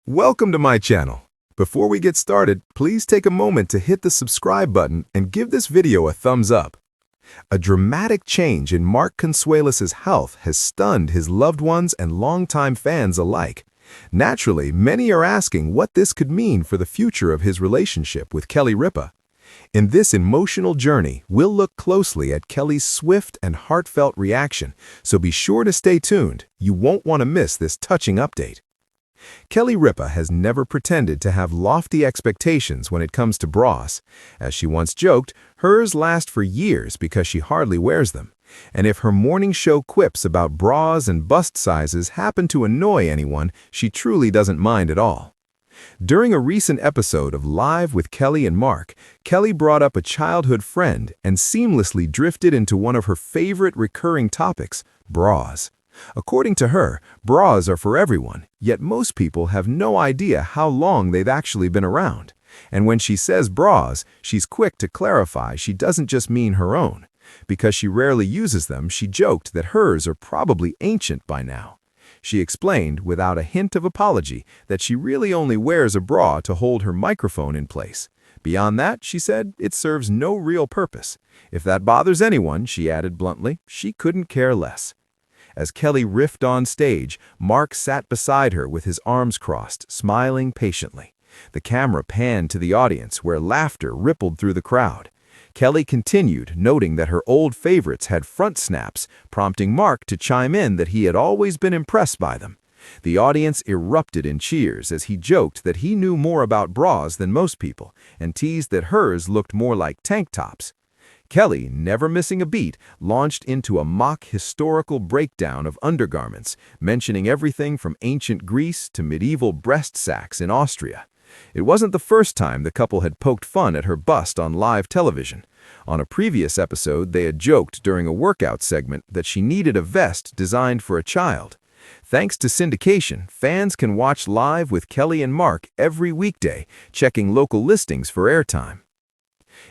Welcome to my channel. Before we get started, please take a moment to hit the subscribe button and give this video a thumbs up. A dramatic change in Mark Consuelos' health has stunned his loved ones and longtime fans alike. Naturally, many are asking what this could mean for the future of his relationship with Kelly Ripa. In this emotional journey, we'll look closely at Kelly's swift and heartfelt reaction, so be sure to stay tuned. You won't want to miss this touching update. Kelly Ripa has never pretended to have lofty expectations when it comes to bras. As she once joked, hers last for years because she hardly wears them. And if her morning show quips about bras and bust sizes happen to annoy anyone, she truly doesn't mind at all. During a recent episode of Live with Kelly and Mark, Kelly brought up a childhood friend and seamlessly drifted into one of her favorite recurring topics, bras. According to her, bras are for everyone, yet most people have no idea how long they've actually been around. And when she says bras, she's quick to clarify she doesn't just mean her own. Because she rarely uses them, she joked that hers are probably ancient by now. She explained, without a hint of apology, that she really only wears a bra to hold her microphone in place. Beyond that, she said, it serves no real purpose. If that bothers anyone, she added bluntly, she couldn't care less. As Kelly riffed on stage, Mark sat beside her with his arms crossed, smiling patiently. The camera panned to the audience, where laughter rippled through the crowd. Kelly continued, noting that her old favorites had front snaps, prompting Mark to chime in that he had always been impressed by them. The audience erupted in cheers as he joked that he knew more about bras than most people, and teased that hers looked more like tank tops. Kelly, never missing a beat, launched into a mock historical breakdown of undergarments, mentioning everything from ancient Greece to medieval breast sacks in Austria. It wasn't the first time the couple had poked fun at her bust on live television. On a previous episode, they had joked during a workout segment that she needed a vest designed for a child. Thanks to syndication, fans can watch Live with Kelly and Mark every weekday, checking local listings for airtime.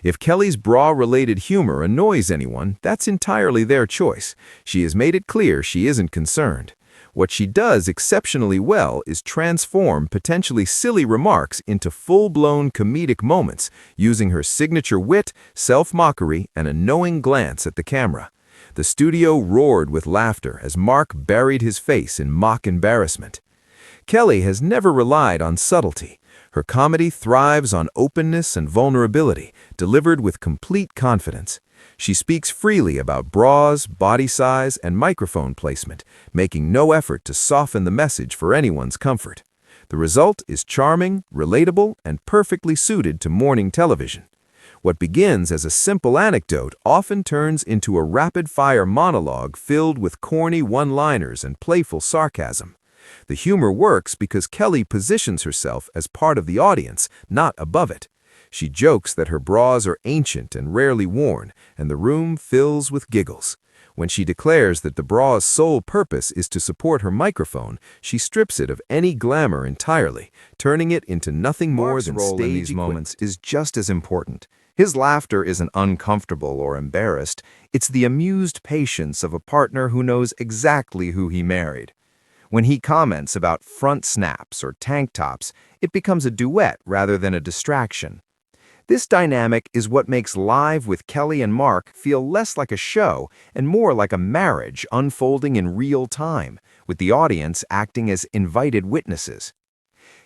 If Kelly's bra-related humor annoys anyone, that's entirely their choice. She has made it clear she isn't concerned. What she does exceptionally well is transform potentially silly remarks into full-blown comedic moments, using her signature wit, self-mockery, and a knowing glance at the camera. The studio roared with laughter as Mark buried his face in mock embarrassment. Kelly has never relied on subtlety. Her comedy thrives on openness and vulnerability, delivered with complete confidence. She speaks freely about bras, body size, and microphone placement, making no effort to soften the message for anyone's comfort. The result is charming, relatable, and perfectly suited to morning television. What begins as a simple anecdote often turns into a rapid-fire monologue filled with corny one-liners and playful sarcasm. The humor works because Kelly positions herself as part of the audience, not above it. She jokes that her bras are ancient and rarely worn, and the room fills with giggles. When she declares that the bra's sole purpose is to support her microphone, she strips it of any glamour entirely, turning it into nothing more than Mark's role in these moments is just as important. His laughter isn't uncomfortable or embarrassed. It's the amused patience of a partner who knows exactly who he married. When he comments about front snaps or tank tops, it becomes a duet rather than a distraction. This dynamic is what makes Live with Kelly and Mark feel less like a show and more like a marriage unfolding in real time, with the audience acting as invited witnesses.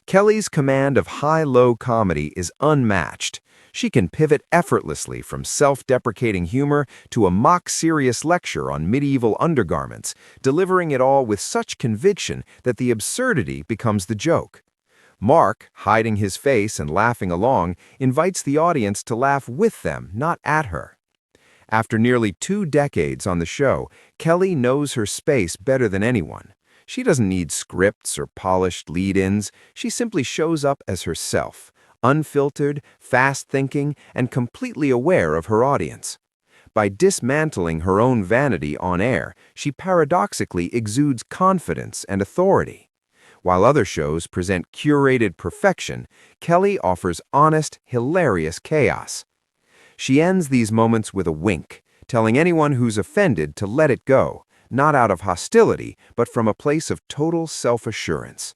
Kelly's command of high-low comedy is unmatched. She can pivot effortlessly from self-deprecating humor to a mock-serious lecture on medieval undergarments, delivering it all with such conviction that the absurdity becomes the joke. Mark, hiding his face and laughing along, invites the audience to laugh with them, not at her. After nearly 2 decades on the show, Kelly knows her space better than anyone. She doesn't need scripts or polished lead-ins. She simply shows up as herself, unfiltered, fast-thinking, and completely aware of her audience. By dismantling her own vanity on air, she paradoxically exudes confidence and authority. While other shows present curated perfection, Kelly offers honest, hilarious chaos. She ends these moments with a wink, telling anyone who's offended to let it go, not out of hostility, but from a place of total self-assurance.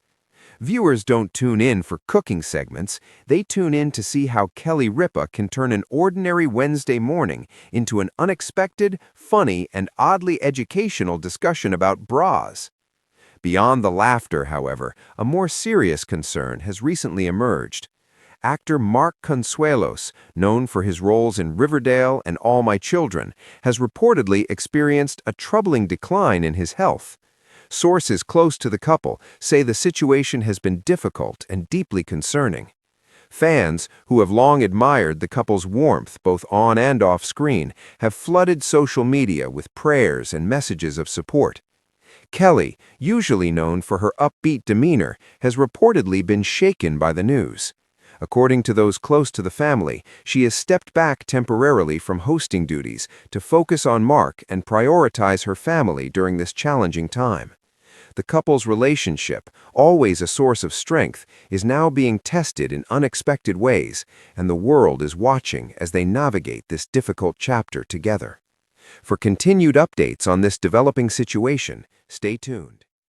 Viewers don't tune in for cooking segments, they tune in to see how Kelly Ripa can turn an ordinary Wednesday morning into an unexpected, funny, and oddly educational discussion about bras. Beyond the laughter, however, a more serious concern has recently emerged. Actor Mark Consuelos, known for his roles in Riverdale and All My Children, has reportedly experienced a troubling decline in his health. Sources close to the couple say the situation has been difficult and deeply concerning. Fans, who have long admired the couple's warmth both on and off screen, have flooded social media with prayers and messages of support. Kelly, usually known for her upbeat demeanor, has reportedly been shaken by the news. According to those close to the family, she has stepped back temporarily from hosting duties to focus on Mark and prioritize her family during this challenging time. The couple's relationship, always a source of strength, is now being tested in unexpected ways, and the world is watching as they navigate this difficult chapter together. For continued updates on this developing situation, stay tuned.